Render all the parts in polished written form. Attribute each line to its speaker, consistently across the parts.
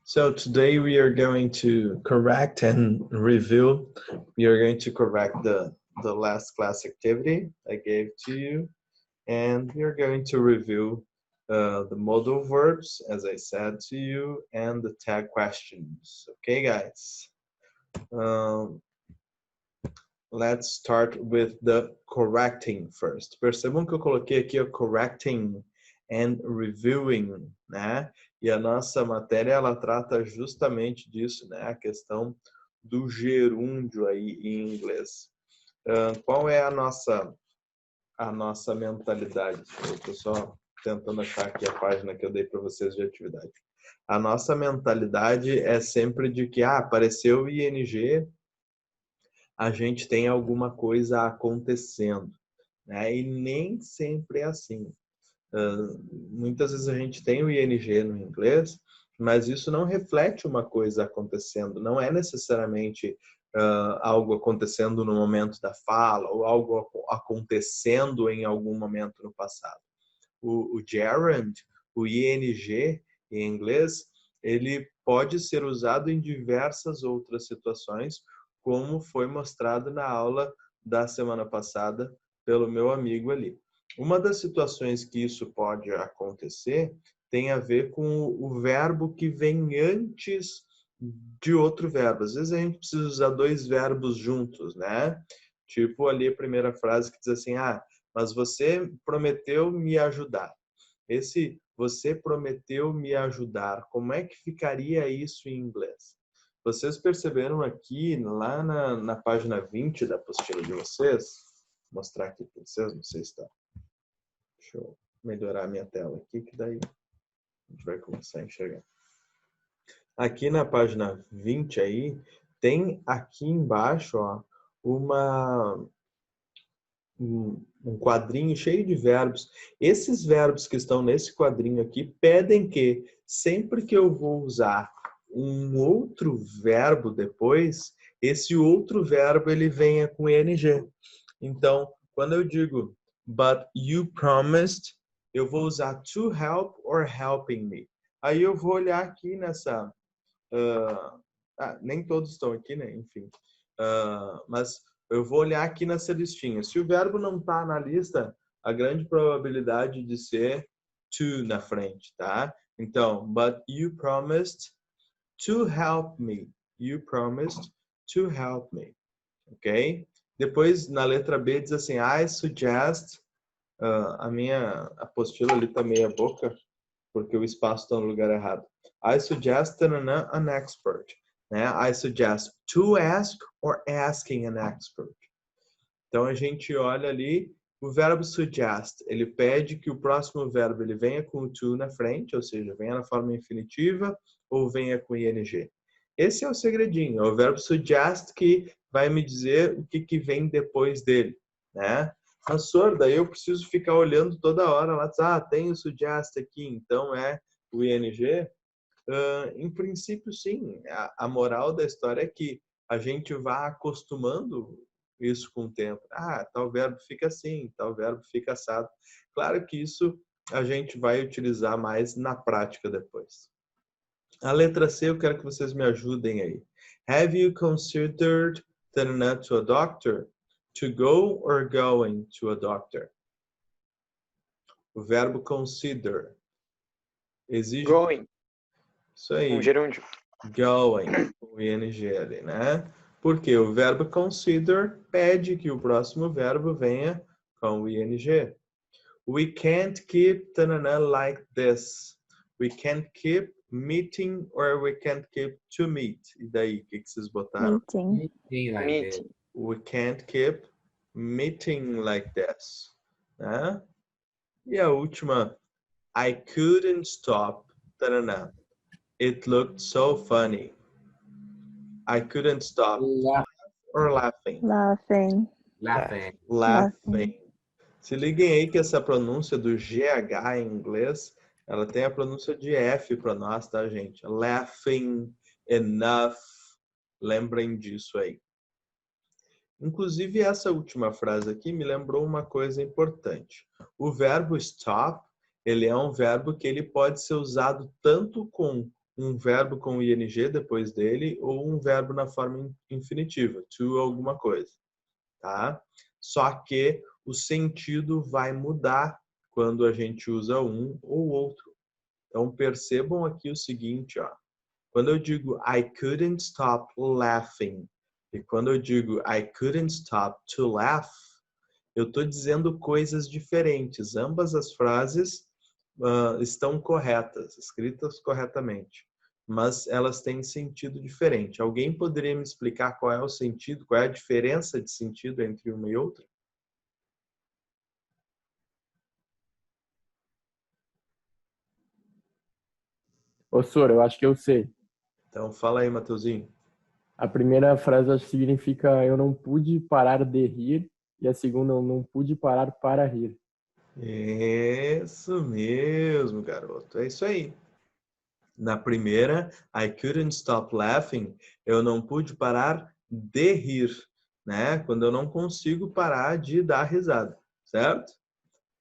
Speaker 1: So today we are going to correct and review. We are going to correct the last class activity I gave to you. And we are going to review the modal verbs, as I said to you, and the tag questions. Okay, guys? Let's start with the correcting first. Percebam que eu coloquei aqui o correcting and reviewing, né? E a nossa matéria, ela trata justamente disso, né? A questão do gerúndio aí em inglês. Qual é a nossa mentalidade? Eu estou só tentando achar aqui a página que eu dei para vocês de atividade. A nossa mentalidade é sempre de que, apareceu o ING, a gente tem alguma coisa acontecendo, né? E nem sempre é assim. Muitas vezes a gente tem o ING no inglês, mas isso não reflete uma coisa acontecendo. Não é necessariamente algo acontecendo no momento da fala ou algo acontecendo em algum momento no passado. O gerund, o ING em inglês, ele pode ser usado em diversas outras situações, como foi mostrado na aula da semana passada pelo meu amigo ali. Uma das situações que isso pode acontecer tem a ver com o verbo que vem antes de outro verbo. Às vezes a gente precisa usar dois verbos juntos, né? Tipo ali a primeira frase que diz assim, mas você prometeu me ajudar. Esse você prometeu me ajudar, como é que ficaria isso em inglês? Vocês perceberam aqui, lá na página 20 da apostila de vocês, vou mostrar aqui para vocês, não sei se está. Deixa eu melhorar a minha tela aqui, que daí a gente vai começar a enxergar. Aqui na página 20 aí, tem aqui embaixo, ó, um quadrinho cheio de verbos. Esses verbos que estão nesse quadrinho aqui pedem que, sempre que eu vou usar um outro verbo depois, esse outro verbo ele venha com ing. Então, quando eu digo but you promised, eu vou usar to help or helping me. Aí eu vou olhar aqui nessa... nem todos estão aqui, né? Enfim. Mas eu vou olhar aqui nessa listinha. Se o verbo não está na lista, a grande probabilidade de ser to na frente, tá? Então, but you promised to help me. You promised to help me. Ok? Depois, na letra B, diz assim, I suggest... a minha apostila ali está meia boca, porque o espaço está no lugar errado. I suggest an expert. Né? I suggest to ask or asking an expert. Então, a gente olha ali, o verbo suggest, ele pede que o próximo verbo ele venha com o to na frente, ou seja, venha na forma infinitiva ou venha com ing. Esse é o segredinho, é o verbo suggest que vai me dizer o que vem depois dele, né? Mas, daí eu preciso ficar olhando toda hora lá, tem o suggest aqui, então é o ing. Em princípio, sim. A moral da história é que a gente vá acostumando isso com o tempo. Tal verbo fica assim, tal verbo fica assado. Claro que isso a gente vai utilizar mais na prática depois. A letra C, eu quero que vocês me ajudem aí. Have you considered turning to a doctor? To go or going to a doctor? O verbo consider exige...
Speaker 2: Going.
Speaker 1: Isso aí.
Speaker 2: Um gerúndio.
Speaker 1: Going, o ing ali, né? Porque o verbo consider pede que o próximo verbo venha com o ing. We can't keep like this. We can't keep meeting or we can't keep to meet. E daí, o que vocês botaram?
Speaker 2: Meeting.
Speaker 1: We can't keep meeting like this. Né? E a última, I couldn't stop. It looked so funny. I couldn't stop. Or laughing. Laughing. Se liguem aí que essa pronúncia do GH em inglês, ela tem a pronúncia de F para nós, tá, gente? Laughing, enough. Lembrem disso aí. Inclusive, essa última frase aqui me lembrou uma coisa importante. O verbo stop, ele é um verbo que ele pode ser usado tanto com um verbo com ing depois dele ou um verbo na forma infinitiva, to alguma coisa, tá? Só que o sentido vai mudar quando a gente usa um ou outro. Então percebam aqui o seguinte, ó. Quando eu digo I couldn't stop laughing e quando eu digo I couldn't stop to laugh, eu estou dizendo coisas diferentes. Ambas as frases estão corretas, escritas corretamente, mas elas têm sentido diferente. Alguém poderia me explicar qual é o sentido, qual é a diferença de sentido entre uma e outra?
Speaker 3: Ô, Sora, eu acho que eu sei.
Speaker 1: Então fala aí, Matheusinho.
Speaker 3: A primeira frase acho que significa eu não pude parar de rir e a segunda eu não pude parar para rir.
Speaker 1: Isso mesmo, garoto. É isso aí. Na primeira, I couldn't stop laughing, eu não pude parar de rir, né? Quando eu não consigo parar de dar risada, certo?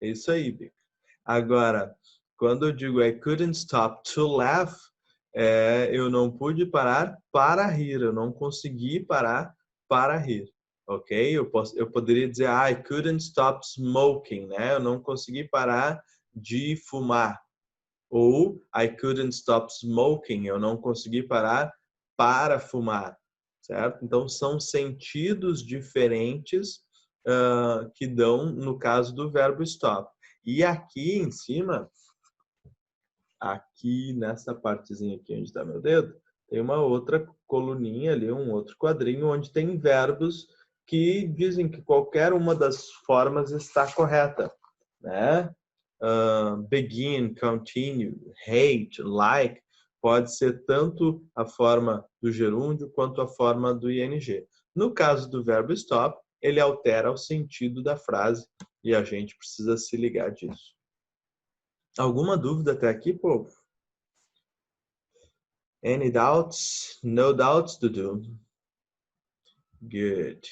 Speaker 1: É isso aí, Bico. Agora, quando eu digo I couldn't stop to laugh, eu não pude parar para rir, eu não consegui parar para rir, ok? Eu poderia dizer I couldn't stop smoking, né? Eu não consegui parar de fumar. Ou I couldn't stop smoking, eu não consegui parar para fumar, certo? Então são sentidos diferentes que dão no caso do verbo stop. E aqui em cima, aqui nessa partezinha aqui onde está meu dedo, tem uma outra coluninha ali, um outro quadrinho onde tem verbos que dizem que qualquer uma das formas está correta, né? Begin, continue, hate, like, pode ser tanto a forma do gerúndio quanto a forma do ing. No caso do verbo stop, ele altera o sentido da frase e a gente precisa se ligar disso. Alguma dúvida até aqui, povo? Any doubts? No doubts, Dudu? Good.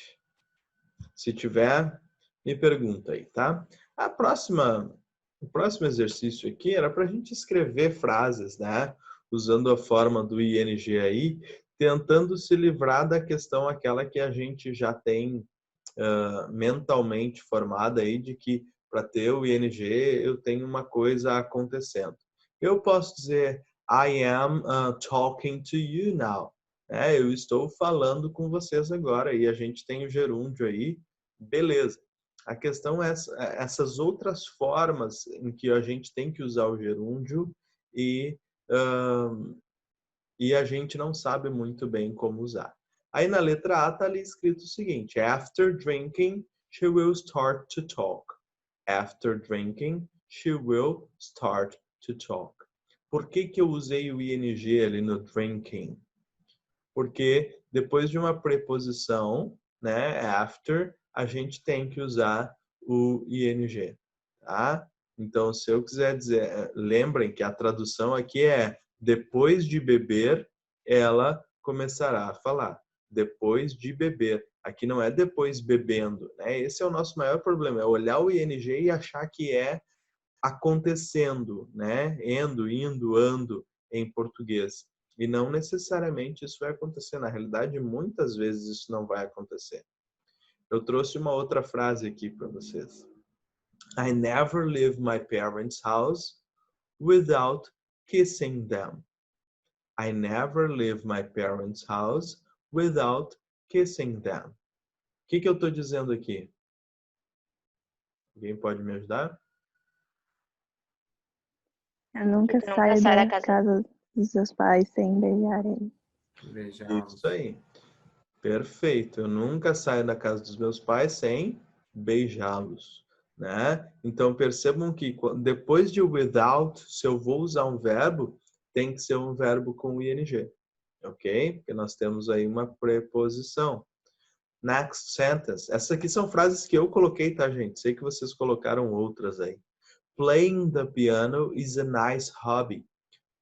Speaker 1: Se tiver, me pergunta aí, tá? O próximo exercício aqui era para a gente escrever frases, né? Usando a forma do ing aí, tentando se livrar da questão aquela que a gente já tem mentalmente formada aí de que para ter o ing eu tenho uma coisa acontecendo. Eu posso dizer I am talking to you now. Eu estou falando com vocês agora e a gente tem o gerúndio aí, beleza. A questão é essas outras formas em que a gente tem que usar o gerúndio e a gente não sabe muito bem como usar. Aí na letra A está ali escrito o seguinte: After drinking, she will start to talk. After drinking, she will start to talk. Por que eu usei o ing ali no drinking? Porque depois de uma preposição, né, after, a gente tem que usar o ing, tá? Então, se eu quiser dizer, lembrem que a tradução aqui é depois de beber, ela começará a falar. Depois de beber. Aqui não é depois bebendo, né? Esse é o nosso maior problema, é olhar o ing e achar que é acontecendo, né? Indo, ando em português. E não necessariamente isso vai acontecer. Na realidade, muitas vezes isso não vai acontecer. Eu trouxe uma outra frase aqui para vocês. I never leave my parents' house without kissing them. I never leave my parents' house without kissing them. O que eu estou dizendo aqui? Alguém pode me ajudar?
Speaker 4: Eu nunca saio da casa dos seus pais sem beijar eles.
Speaker 2: Beijá-los.
Speaker 1: Isso aí. Perfeito. Eu nunca saio da casa dos meus pais sem beijá-los, né? Então percebam que depois de without, se eu vou usar um verbo, tem que ser um verbo com ing, ok? Porque nós temos aí uma preposição. Next sentence. Essas aqui são frases que eu coloquei, tá, gente? Sei que vocês colocaram outras aí. Playing the piano is a nice hobby.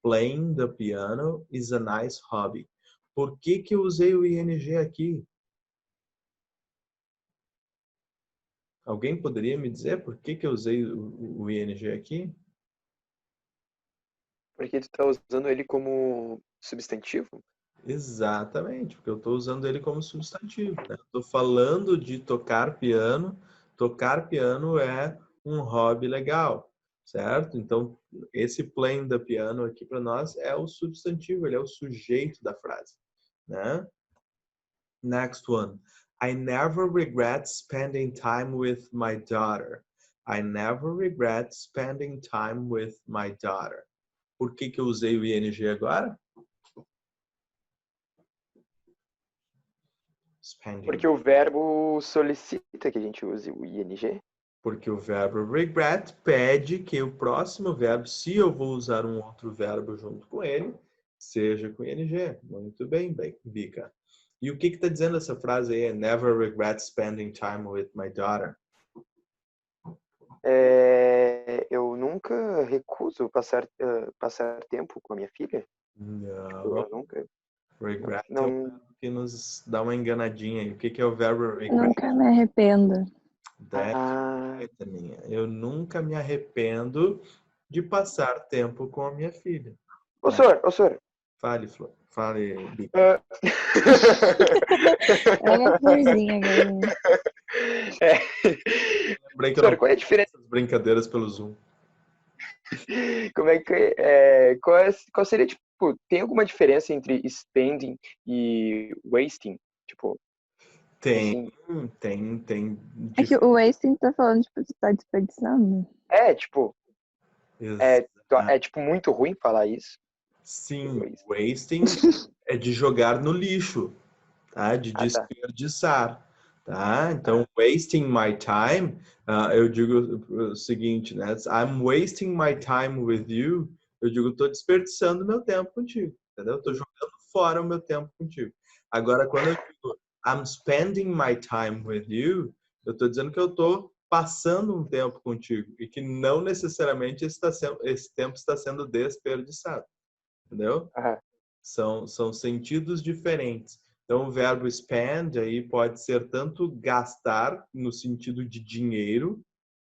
Speaker 1: Playing the piano is a nice hobby. Por que eu usei o ing aqui? Alguém poderia me dizer por que eu usei o ing aqui?
Speaker 5: Porque tu tá usando ele como substantivo?
Speaker 1: Exatamente, porque eu estou usando ele como substantivo, né? Estou falando de tocar piano. Tocar piano é um hobby legal, certo? Então, esse playing the piano aqui para nós é o substantivo, ele é o sujeito da frase, né? Next one. I never regret spending time with my daughter. I never regret spending time with my daughter. Por que que eu usei o ing agora? Spending.
Speaker 5: Porque o verbo solicita que a gente use o ing.
Speaker 1: Porque o verbo regret pede que o próximo verbo, se eu vou usar um outro verbo junto com ele, seja com ing. Muito bem, Bica. E o que está dizendo essa frase aí? Never regret spending time with my daughter.
Speaker 5: Eu nunca recuso passar tempo com a minha filha.
Speaker 1: Não.
Speaker 5: Eu nunca.
Speaker 1: Regret
Speaker 5: Não.
Speaker 1: é o verbo que nos dá uma enganadinha aí. O que é o verbo regret?
Speaker 4: Nunca me arrependo.
Speaker 1: Minha. Eu nunca me arrependo de passar tempo com a minha filha.
Speaker 5: Ô, senhor.
Speaker 1: Fale, Flor. Fale, Bica.
Speaker 4: É uma florzinha, galera.
Speaker 1: Lembrei que eu
Speaker 5: Senhor,
Speaker 1: não
Speaker 5: qual é a diferença?
Speaker 1: essas brincadeiras pelo Zoom.
Speaker 5: Como é que qual seria, tipo, tem alguma diferença entre spending e wasting? Tipo,
Speaker 1: Tem.
Speaker 4: É que o wasting tá falando, tipo, tu tá desperdiçando.
Speaker 5: Tipo,
Speaker 1: Exato.
Speaker 5: tipo muito ruim falar isso.
Speaker 1: Sim, wasting é de jogar no lixo, tá? De desperdiçar, tá? Então, wasting my time, eu digo o seguinte, né? I'm wasting my time with you. Eu digo, tô desperdiçando meu tempo contigo, entendeu? Tô jogando fora o meu tempo contigo. Agora, quando eu digo I'm spending my time with you, eu tô dizendo que eu tô passando um tempo contigo e que não necessariamente esse tempo está sendo desperdiçado. Entendeu? São sentidos diferentes. Então, o verbo spend aí pode ser tanto gastar no sentido de dinheiro,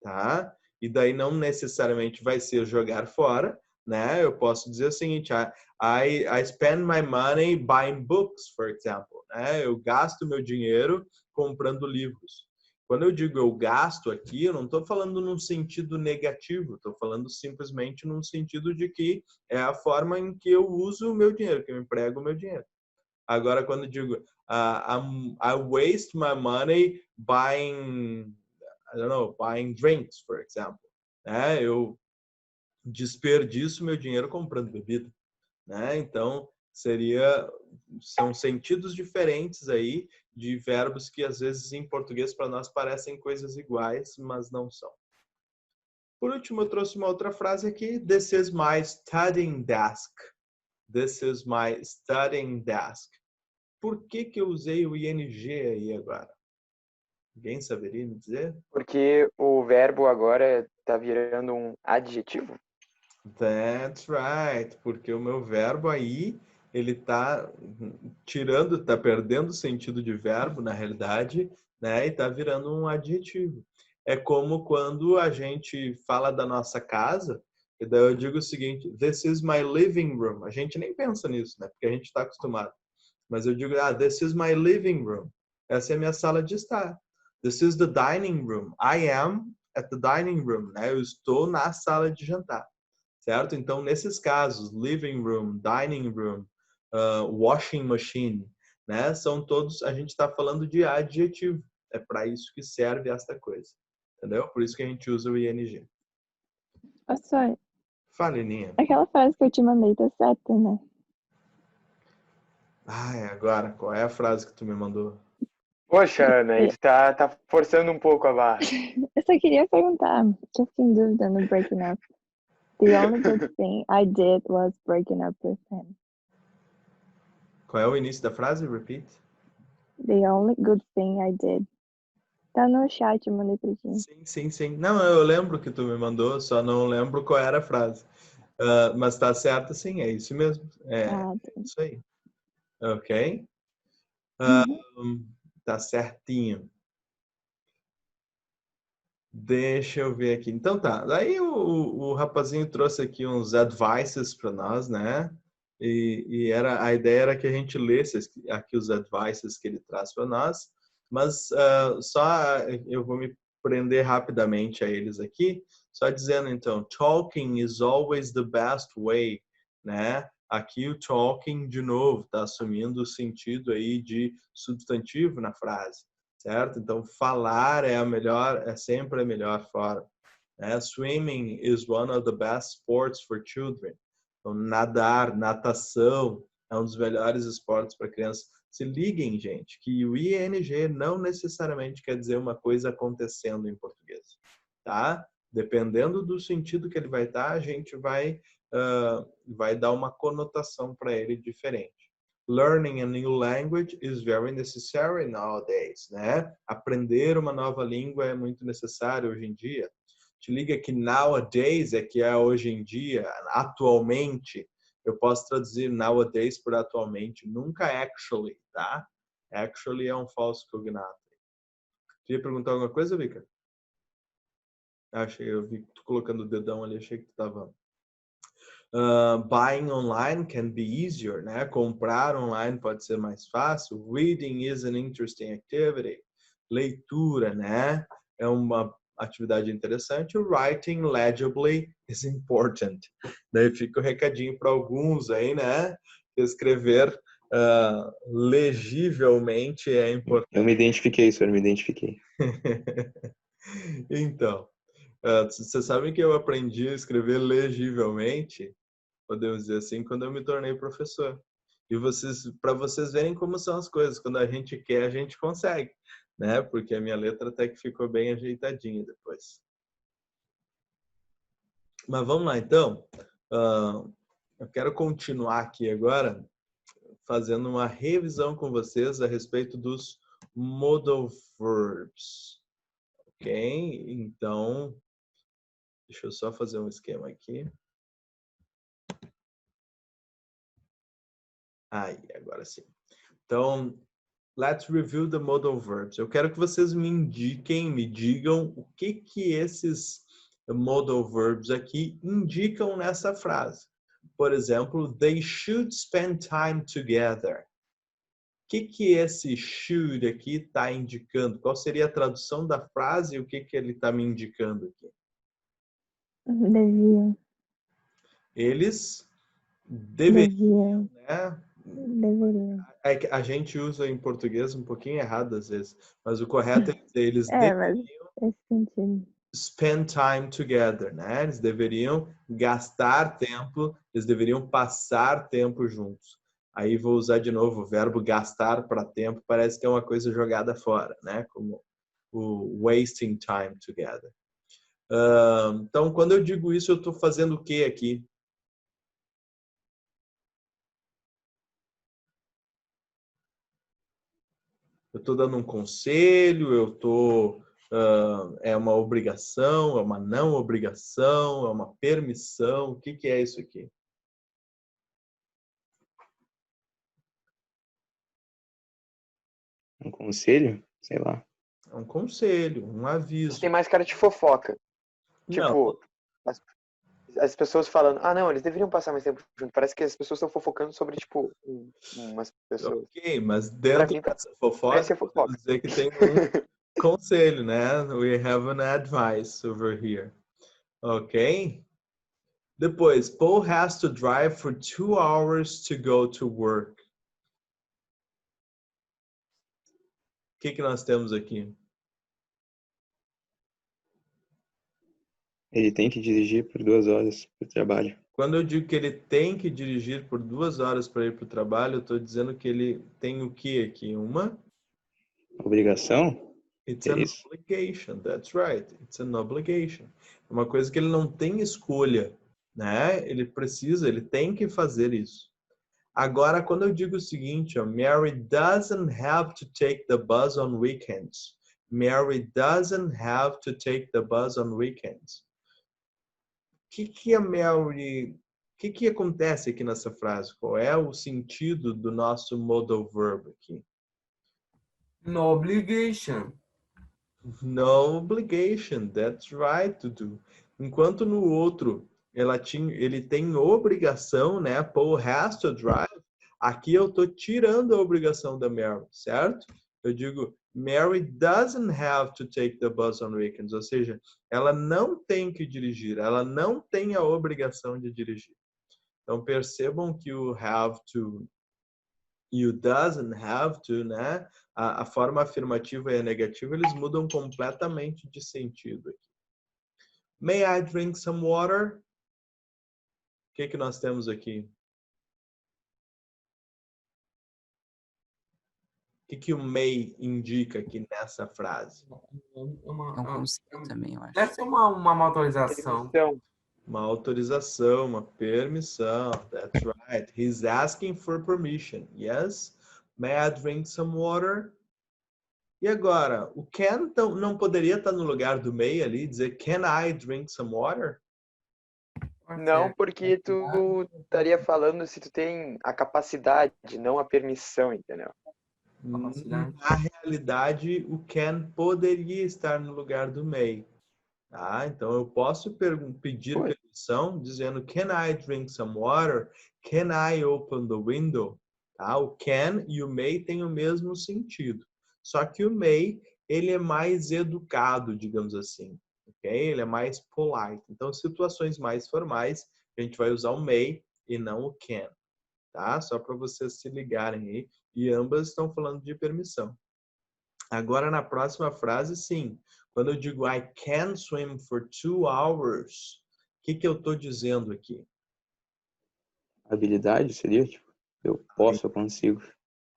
Speaker 1: tá? E daí não necessariamente vai ser jogar fora, né? Eu posso dizer o seguinte, I spend my money buying books, for example, né? Eu gasto meu dinheiro comprando livros. Quando eu digo eu gasto aqui, eu não estou falando num sentido negativo, estou falando simplesmente num sentido de que é a forma em que eu uso o meu dinheiro, que eu emprego o meu dinheiro. Agora, quando eu digo I waste my money buying, I don't know, buying drinks, for example, né? Eu desperdiço meu dinheiro comprando bebida, né? Então, são sentidos diferentes aí de verbos que às vezes em português para nós parecem coisas iguais, mas não são. Por último, eu trouxe uma outra frase aqui. This is my studying desk. This is my studying desk. Por que eu usei o ing aí agora? Alguém saberia me dizer?
Speaker 5: Porque o verbo agora está virando um adjetivo?
Speaker 1: That's right. Porque o meu verbo aí, ele tá perdendo o sentido de verbo, na realidade, né? E tá virando um adjetivo. É como quando a gente fala da nossa casa, e daí eu digo o seguinte, this is my living room. A gente nem pensa nisso, né? Porque a gente está acostumado. Mas eu digo, this is my living room. Essa é a minha sala de estar. This is the dining room. I am at the dining room, né? Eu estou na sala de jantar. Certo? Então, nesses casos, living room, dining room, washing machine, né? São todos, a gente está falando de adjetivo. É para isso que serve esta coisa. Entendeu? Por isso que a gente usa o ing.
Speaker 4: Só,
Speaker 1: Fale, Ninha.
Speaker 4: aquela frase que eu te mandei tá certa, né?
Speaker 1: Agora, qual é a frase que tu me mandou?
Speaker 5: Poxa, Ana, ele tá forçando um pouco a barra.
Speaker 4: Eu só queria perguntar, que eu fiquei em dúvida no breaking up. The only good thing I did was breaking up with him.
Speaker 1: Qual é o início da frase? Repeat.
Speaker 4: The only good thing I did. Tá no chat, eu mandei pra ti.
Speaker 1: Sim. Não, eu lembro que tu me mandou, só não lembro qual era a frase. Mas tá certo, sim, é isso mesmo.
Speaker 4: Tá.
Speaker 1: Isso aí. Ok? Tá certinho. Deixa eu ver aqui. Então tá. Daí o rapazinho trouxe aqui uns advices para nós, né? E a ideia era que a gente lesse aqui os advices que ele traz para nós. Mas só eu vou me prender rapidamente a eles aqui, só dizendo então, talking is always the best way, né? Aqui o talking de novo está assumindo o sentido aí de substantivo na frase, certo? Então falar é sempre a melhor forma. Né? Swimming is one of the best sports for children. Então, nadar, natação é um dos melhores esportes para crianças. Se liguem, gente, que o ing não necessariamente quer dizer uma coisa acontecendo em português, tá? Dependendo do sentido que ele vai estar, a gente vai dar uma conotação para ele diferente. Learning a new language is very necessary nowadays, né? Aprender uma nova língua é muito necessário hoje em dia. Te liga que nowadays que é hoje em dia, atualmente. Eu posso traduzir nowadays por atualmente, nunca actually, tá? Actually é um falso cognato. Queria perguntar alguma coisa, Vika? Eu vi tu colocando o dedão ali, achei que tu tava... buying online can be easier, né? Comprar online pode ser mais fácil. Reading is an interesting activity. Leitura, né? É uma atividade interessante. Writing legibly is important. Daí fica o recadinho para alguns aí, né? Escrever legivelmente é importante.
Speaker 5: Eu me identifiquei, senhor, me identifiquei.
Speaker 1: Então, vocês sabem que eu aprendi a escrever legivelmente, podemos dizer assim, quando eu me tornei professor. E para vocês verem como são as coisas, quando a gente quer, a gente consegue, né? Porque a minha letra até que ficou bem ajeitadinha depois. Mas vamos lá, então. Eu quero continuar aqui agora, fazendo uma revisão com vocês a respeito dos modal verbs. Ok? Então, deixa eu só fazer um esquema aqui. Aí, agora sim. Então, let's review the modal verbs. Eu quero que vocês me digam o que esses modal verbs aqui indicam nessa frase. Por exemplo, they should spend time together. O que esse should aqui está indicando? Qual seria a tradução da frase e o que ele está me indicando aqui?
Speaker 4: Deviam.
Speaker 1: Eles deveriam, né?
Speaker 4: Deveriam.
Speaker 1: A gente usa em português um pouquinho errado às vezes, mas o correto é dizer eles
Speaker 4: Mas
Speaker 1: deveriam
Speaker 4: faz sentido.
Speaker 1: spend time together, né? Eles deveriam gastar tempo, eles deveriam passar tempo juntos. Aí vou usar de novo o verbo gastar para tempo, parece que é uma coisa jogada fora, né? Como o wasting time together. Então, quando eu digo isso, eu estou fazendo o que aqui? Eu estou dando um conselho, é uma obrigação, é uma não obrigação, é uma permissão. O que é isso aqui?
Speaker 2: Um conselho? Sei lá.
Speaker 1: É um conselho, um aviso.
Speaker 5: Isso tem mais cara de fofoca.
Speaker 1: Não.
Speaker 5: Tipo, as pessoas falando, não, eles deveriam passar mais tempo junto. Parece que as pessoas estão fofocando sobre, tipo, umas pessoas.
Speaker 1: Ok, mas dentro dessa fofoca, podemos dizer que tem um conselho, né? We have an advice over here. Ok? Depois, Paul has to drive for 2 hours to go to work. O que nós temos aqui?
Speaker 2: Ele tem que dirigir por 2 horas para o trabalho.
Speaker 1: Quando eu digo que ele tem que dirigir por 2 horas para ir para o trabalho, eu estou dizendo que ele tem o que aqui? Uma?
Speaker 2: Obrigação?
Speaker 1: It's
Speaker 2: É
Speaker 1: an
Speaker 2: isso?
Speaker 1: obligation, that's right. It's an obligation. É uma coisa que ele não tem escolha, né? Ele tem que fazer isso. Agora, quando eu digo o seguinte, Mary doesn't have to take the bus on weekends. Mary doesn't have to take the bus on weekends. O que a Mary... O que acontece aqui nessa frase? Qual é o sentido do nosso modal verb aqui?
Speaker 6: No obligation.
Speaker 1: No obligation, that's right to do. Enquanto no outro ele tem obrigação, né? Paul has to drive. Aqui eu tô tirando a obrigação da Mary, certo? Eu digo Mary doesn't have to take the bus on weekends, ou seja, ela não tem que dirigir, ela não tem a obrigação de dirigir. Então percebam que o have to e o doesn't have to, né? A forma afirmativa e a negativa, eles mudam completamente de sentido. May I drink some water? O que nós temos aqui? O que o may indica aqui nessa frase?
Speaker 6: É um
Speaker 7: conselho também, eu acho.
Speaker 6: Deve ser uma autorização.
Speaker 5: Permissão.
Speaker 1: Uma autorização, uma permissão. That's right. He's asking for permission. Yes? May I drink some water? E agora, o can não poderia estar no lugar do may ali, dizer can I drink some water?
Speaker 5: Não, porque tu estaria falando se tu tem a capacidade, não a permissão, entendeu?
Speaker 1: Na realidade, o can poderia estar no lugar do may. Tá? Então, eu posso pedir permissão dizendo can I drink some water? Can I open the window? Tá? O can e o may têm o mesmo sentido. Só que o may, ele é mais educado, digamos assim. Okay? Ele é mais polite. Então, situações mais formais, a gente vai usar o may e não o can. Tá? Só para vocês se ligarem aí. E ambas estão falando de permissão. Agora, na próxima frase, sim. Quando eu digo I can swim for 2 hours, o que eu estou dizendo aqui?
Speaker 2: Habilidade seria, tipo, eu posso, eu consigo.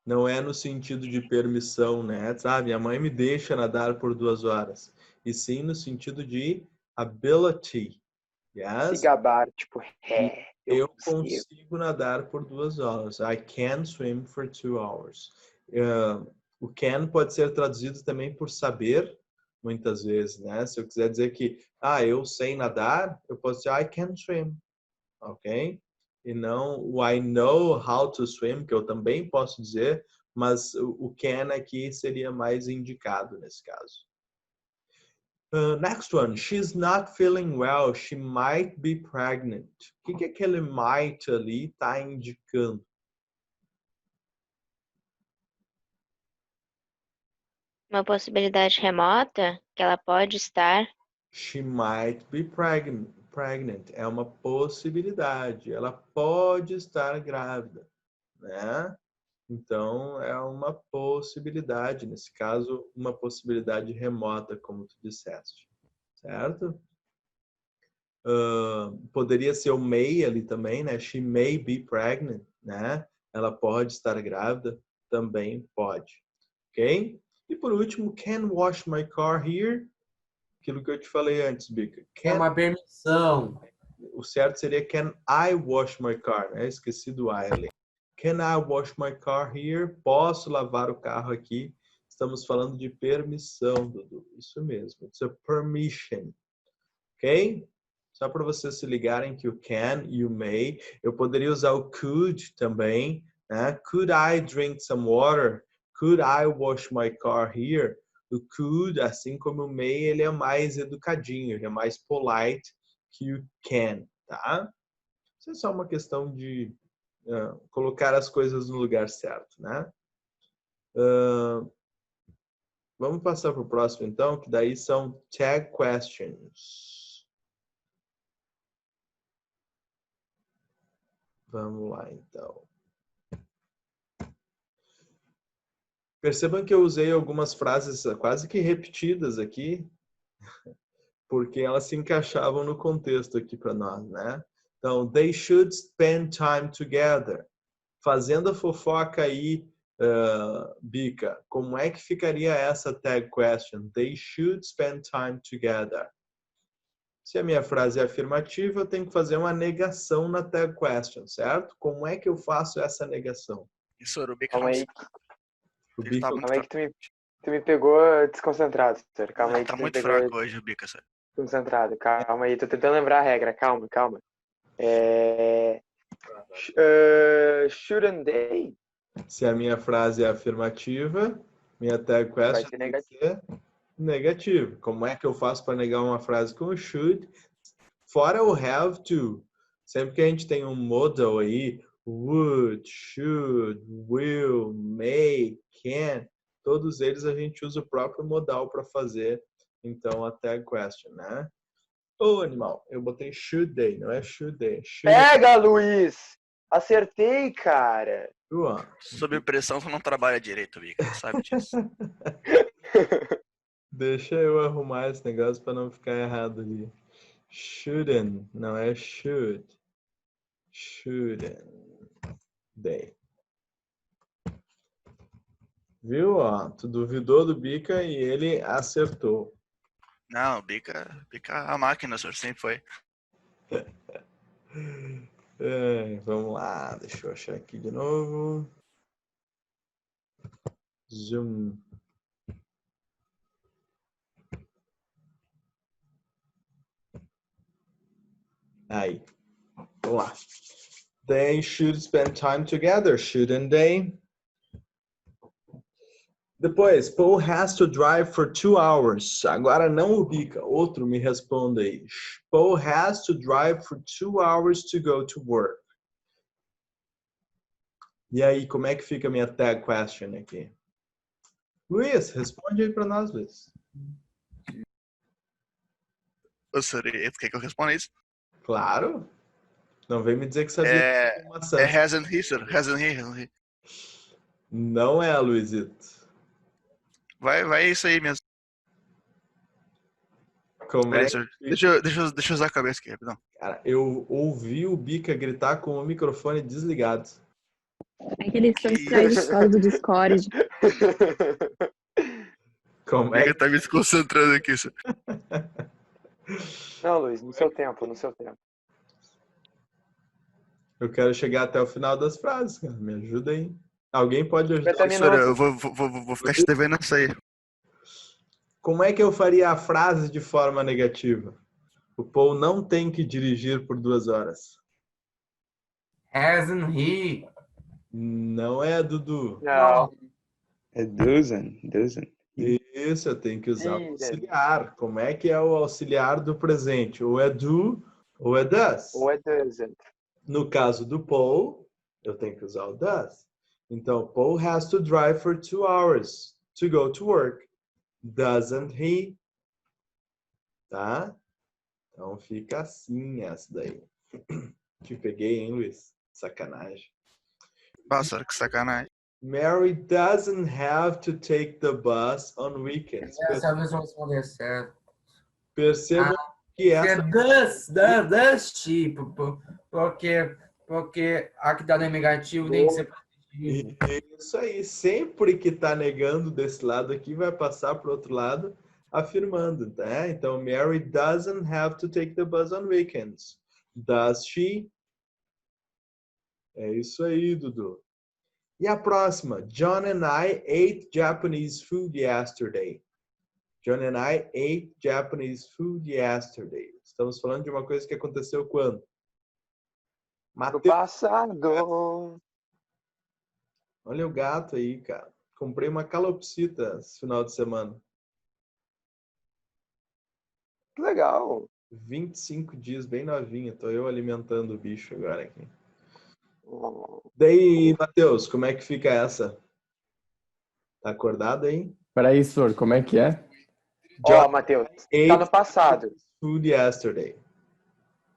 Speaker 1: Não é no sentido de permissão, né? Sabe, a mãe me deixa nadar por 2 horas. E sim no sentido de ability. Yes?
Speaker 5: Se gabar, tipo,
Speaker 1: eu consigo nadar por 2 horas. I can swim for 2 hours. O can pode ser traduzido também por saber, muitas vezes, né? Se eu quiser dizer que, eu sei nadar, eu posso dizer I can swim, ok? E não o I know how to swim, que eu também posso dizer, mas o can aqui seria mais indicado nesse caso. Next one, she's not feeling well, she might be pregnant. O que aquele might ali está indicando?
Speaker 8: Uma possibilidade remota que ela pode estar.
Speaker 1: She might be pregnant. É uma possibilidade. Ela pode estar grávida, né? Então, é uma possibilidade. Nesse caso, uma possibilidade remota, como tu disseste. Certo? Poderia ser o may ali também, né? She may be pregnant, né? Ela pode estar grávida. Também pode. Ok? E por último, can wash my car here? Aquilo que eu te falei antes, Bica.
Speaker 6: É uma permissão.
Speaker 1: O certo seria can I wash my car, né? Esqueci do I ali. Can I wash my car here? Posso lavar o carro aqui? Estamos falando de permissão, Dudu. Isso mesmo. It's a permission. Ok? Só para vocês se ligarem que o can e o may. Eu poderia usar o could também, né? Could I drink some water? Could I wash my car here? O could, assim como o may, ele é mais educadinho, ele é mais polite que o can, tá? Isso é só uma questão de colocar as coisas no lugar certo, né? Vamos passar para o próximo, então, que daí são tag questions. Vamos lá, então. Percebam que eu usei algumas frases quase que repetidas aqui, porque elas se encaixavam no contexto aqui para nós, né? Então, they should spend time together. Fazendo a fofoca aí, Bica, como é que ficaria essa tag question? They should spend time together. Se a minha frase é afirmativa, eu tenho que fazer uma negação na tag question, certo? Como é que eu faço essa negação?
Speaker 7: Isso, o Bica
Speaker 5: Calma aí.
Speaker 1: O Bica
Speaker 5: Calma aí que tu me pegou desconcentrado, senhor. Calma aí que
Speaker 7: tá
Speaker 5: tu
Speaker 7: muito
Speaker 5: me pegou
Speaker 7: fraco hoje, o Bica.
Speaker 5: desconcentrado. Calma aí, tô tentando lembrar a regra. Calma. Shouldn't they?
Speaker 1: Se a minha frase é afirmativa, minha tag question
Speaker 5: Vai ser
Speaker 1: tem que
Speaker 5: negativo.
Speaker 1: ser Negativo. Como é que eu faço para negar uma frase com should? Fora o have to. Sempre que a gente tem um modal aí, would, should, will, may, can, todos eles a gente usa o próprio modal para fazer, então, a tag question, né? Ô, animal, eu botei should they, não é should they. Should
Speaker 5: Pega, Luiz! Acertei, cara!
Speaker 1: they.
Speaker 7: Sob pressão, tu não trabalha direito, Bica. Tu sabe disso.
Speaker 1: Deixa eu arrumar esse negócio para não ficar errado ali. Shouldn't, não é should. Shouldn't they. Viu? Ó, tu duvidou do Bica e ele acertou.
Speaker 7: Não, Bica a máquina, o senhor sempre foi.
Speaker 1: Vamos lá, deixa eu achar aqui de novo. Zoom. Aí. Vamos lá. They should spend time together, shouldn't they? Depois, Paul has to drive for 2 hours. Agora não o Bica, outro me responde aí. Paul has to drive for 2 hours to go to work. E aí, como é que fica a minha tag question aqui? Luiz, responde aí para nós, Luiz.
Speaker 7: Ô, senhor, quer que eu responda isso?
Speaker 1: Claro. Não vem me dizer que sabia de maçã.
Speaker 7: É hasn't he, senhor? Hasn't he?
Speaker 1: Não é, Luizito.
Speaker 7: Vai isso aí mesmo.
Speaker 1: Como
Speaker 7: Peraí,
Speaker 1: é
Speaker 7: senhor.
Speaker 1: que...
Speaker 7: Deixa eu usar a cabeça aqui, rapidão.
Speaker 1: Cara, eu ouvi o Bica gritar com o microfone desligado.
Speaker 4: É que eles estão distraídos por causa do Discord.
Speaker 1: Como é
Speaker 7: Bica tá me desconcentrando aqui, senhor.
Speaker 5: Não, Luiz, no seu tempo.
Speaker 1: Eu quero chegar até o final das frases, cara. Me ajuda aí. Alguém pode ajudar?
Speaker 7: Senhor, eu vou ficar te devendo essa aí.
Speaker 1: Como é que eu faria a frase de forma negativa? O Paul não tem que dirigir por 2 horas.
Speaker 6: Hasn't he?
Speaker 1: Não é, Dudu.
Speaker 5: Não.
Speaker 2: É doesn't.
Speaker 1: Isso, eu tenho que usar o
Speaker 5: Ih,
Speaker 1: auxiliar. Como é que é o auxiliar do presente? Ou é do, ou é does.
Speaker 5: Ou é doesn't.
Speaker 1: No caso do Paul, eu tenho que usar o does. Então, Paul has to drive for 2 hours to go to work. Doesn't he? Tá? Então, fica assim essa daí. Te peguei, hein, Luiz? Sacanagem.
Speaker 7: Nossa, que sacanagem.
Speaker 1: Mary doesn't have to take the bus on weekends.
Speaker 6: Dessa vez eu vou responder certo.
Speaker 1: Percebam que
Speaker 6: É
Speaker 1: essa...
Speaker 6: does tipo, porque aqui dá negativo, nem que ser positivo.
Speaker 1: Isso aí. Sempre que tá negando desse lado aqui, vai passar pro outro lado afirmando, tá? Então, Mary doesn't have to take the bus on weekends. Does she? É isso aí, Dudu. E a próxima? John and I ate Japanese food yesterday. John and I ate Japanese food yesterday. Estamos falando de uma coisa que aconteceu quando?
Speaker 5: No
Speaker 1: Mateus,
Speaker 5: passado.
Speaker 1: olha o gato aí, cara. Comprei uma calopsita esse final de semana.
Speaker 5: Que legal.
Speaker 1: 25 dias, bem novinha. Tô eu alimentando o bicho agora aqui. Daí, Matheus, como é que fica essa? Tá acordado aí?
Speaker 3: Peraí, senhor, como é que é?
Speaker 5: Ó, Matheus, tá no passado.
Speaker 1: Food yesterday.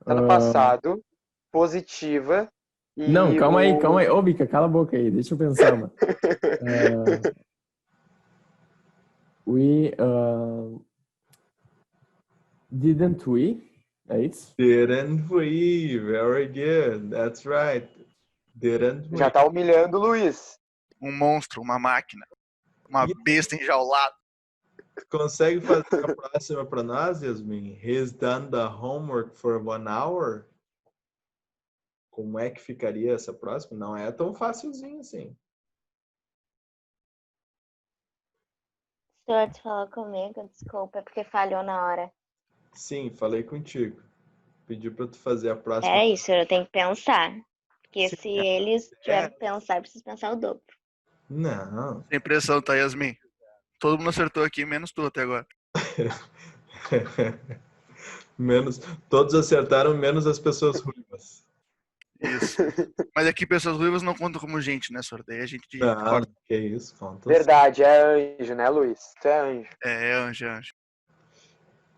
Speaker 5: Tá no passado, positiva. E
Speaker 3: Não, calma aí. Ô, Bica, cala a boca aí. Deixa eu pensar, mano. Didn't we? É isso?
Speaker 1: Didn't we? Very good. That's right. Didn't we?
Speaker 5: Já tá humilhando o Luiz.
Speaker 7: Um monstro, uma máquina. Uma besta enjaulada.
Speaker 1: Consegue fazer a próxima para nós, Yasmin? He's done the homework for 1 hour. Como é que ficaria essa próxima? Não é tão facilzinho assim.
Speaker 8: Stuart falou comigo, desculpa, é porque falhou na hora.
Speaker 1: Sim, falei contigo. Pedi para tu fazer a próxima.
Speaker 8: É isso, eu tenho que pensar. Porque
Speaker 1: Sim,
Speaker 8: se eles tiverem que pensar, eu preciso pensar o dobro.
Speaker 1: Não.
Speaker 7: Sem pressão, tá, Yasmin? Todo mundo acertou aqui, menos tu até agora.
Speaker 1: Menos, todos acertaram, menos as pessoas ruivas.
Speaker 7: Isso. Mas aqui pessoas ruivas não contam como gente, né, Sor? Daí a gente
Speaker 1: Ah,
Speaker 7: corta.
Speaker 1: que isso, conta.
Speaker 5: Verdade, é anjo, né, Luiz? Tu é anjo.
Speaker 7: É, anjo, anjo.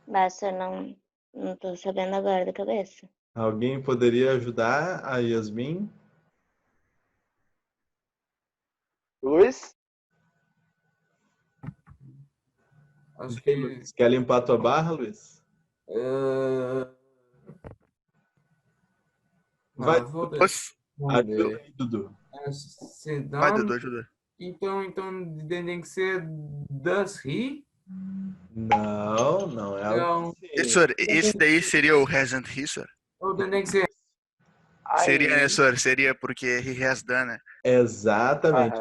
Speaker 8: Basta, não tô sabendo agora da cabeça.
Speaker 1: Alguém poderia ajudar a Yasmin?
Speaker 5: Luiz?
Speaker 6: Acho
Speaker 1: E aí,
Speaker 6: que.
Speaker 1: Luiz, quer limpar tua barra, Luiz? Vai,
Speaker 6: Vou
Speaker 7: Oxe,
Speaker 1: ajuda aí, Dudu.
Speaker 7: vai, Dudu, ajuda.
Speaker 6: Então tem que ser does he?
Speaker 1: Não é algo
Speaker 6: Então,
Speaker 1: assim.
Speaker 7: Sor, esse daí seria o hasn't he, Sor?
Speaker 6: ou tem que ser
Speaker 7: Seria, né,
Speaker 5: Aí.
Speaker 7: Sor? Seria porque he has done, né?
Speaker 1: Exatamente.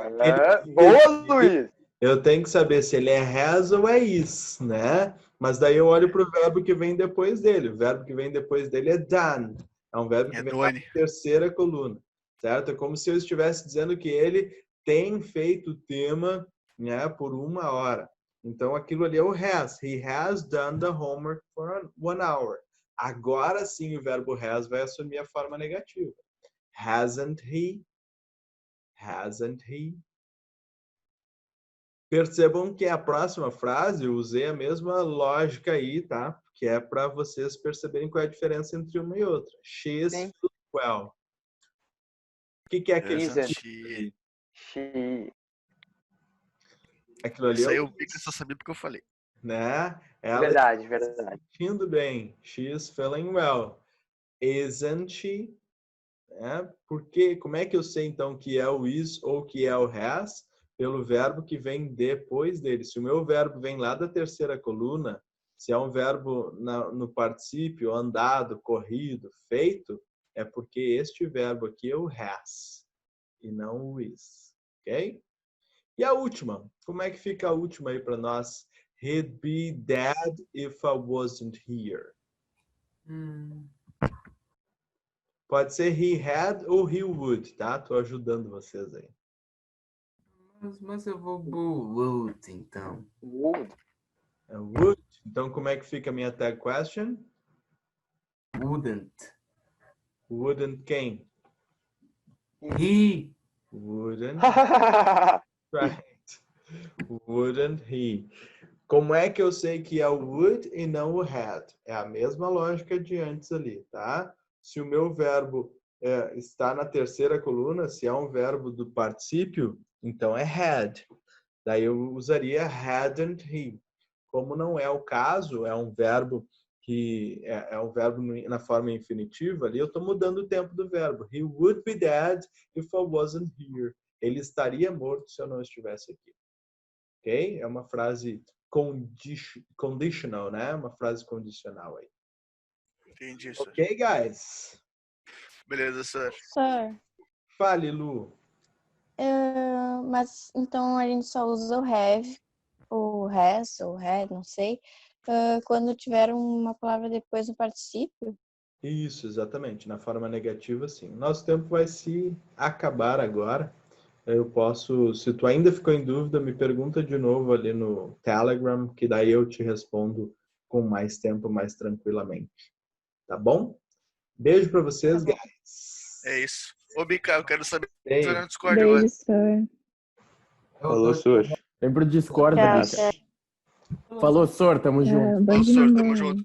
Speaker 5: Boa, Luiz!
Speaker 1: Eu tenho que saber se ele é has ou é is, né? Mas daí eu olho para o verbo que vem depois dele. O verbo que vem depois dele é done. É um verbo que
Speaker 7: É
Speaker 1: vem na
Speaker 7: done.
Speaker 1: terceira coluna, certo? É como se eu estivesse dizendo que ele tem feito o tema, né, por 1 hora. Então aquilo ali é o has. He has done the homework for 1 hour. Agora sim o verbo has vai assumir a forma negativa. Hasn't he? Hasn't he? Percebam que a próxima frase eu usei a mesma lógica aí, tá? Que é para vocês perceberem qual é a diferença entre uma e outra. She's
Speaker 5: Sim.
Speaker 1: feeling well. O que é aquele
Speaker 5: Isn't
Speaker 7: she.
Speaker 5: She.
Speaker 1: aquilo ali?
Speaker 7: Isso
Speaker 1: É
Speaker 7: aí
Speaker 1: o
Speaker 7: eu vi que eu só sabia porque eu falei.
Speaker 1: né? Ela
Speaker 5: Verdade,
Speaker 1: está se
Speaker 5: verdade.
Speaker 1: sentindo bem. She's feeling well. Isn't she? Porque, como é que eu sei então que é o is ou que é o has? Pelo verbo que vem depois dele. Se o meu verbo vem lá da terceira coluna, se é um verbo no particípio, andado, corrido, feito, é porque este verbo aqui é o has e não o is. Ok? E a última? Como é que fica a última aí para nós? He'd be dead if I wasn't here. Pode ser he had ou he would, tá? Tô ajudando vocês aí.
Speaker 6: Mas eu vou would, então.
Speaker 5: Would.
Speaker 1: É would. Então, como é que fica a minha tag question?
Speaker 6: Wouldn't.
Speaker 1: Wouldn't quem?
Speaker 6: He.
Speaker 1: Wouldn't. Right. Wouldn't he. Como é que eu sei que é o would e não o had? É a mesma lógica de antes ali, tá? Se o meu verbo está na terceira coluna, se é um verbo do particípio, então é had. Daí eu usaria hadn't he. Como não é o caso, é um verbo que é um verbo na forma infinitiva ali, eu estou mudando o tempo do verbo. He would be dead if I wasn't here. Ele estaria morto se eu não estivesse aqui. Ok? É uma frase conditional, né? Uma frase condicional aí.
Speaker 7: Entendi, Sor.
Speaker 1: Ok, guys?
Speaker 7: Beleza, Sor.
Speaker 4: Sir,
Speaker 1: Fale, Lu.
Speaker 4: mas então a gente só usa o have, o has, ou had, não sei, quando tiver uma palavra depois no particípio.
Speaker 1: Isso, exatamente. Na forma negativa, sim. Nosso tempo vai se acabar agora. Eu posso, se tu ainda ficou em dúvida, me pergunta de novo ali no Telegram, que daí eu te respondo com mais tempo, mais tranquilamente. Tá bom? Beijo pra vocês, guys.
Speaker 7: É isso. Ô, Bica, eu quero saber
Speaker 1: Ei,
Speaker 7: se no Discord agora.
Speaker 4: Beijo, Sir.
Speaker 2: Falou, Sor.
Speaker 3: Vem pro Discord,
Speaker 8: Tchau,
Speaker 3: bicha. Falou, Sor, tamo junto.
Speaker 4: Beijo,
Speaker 7: Sor, tamo
Speaker 4: mamãe.
Speaker 7: junto.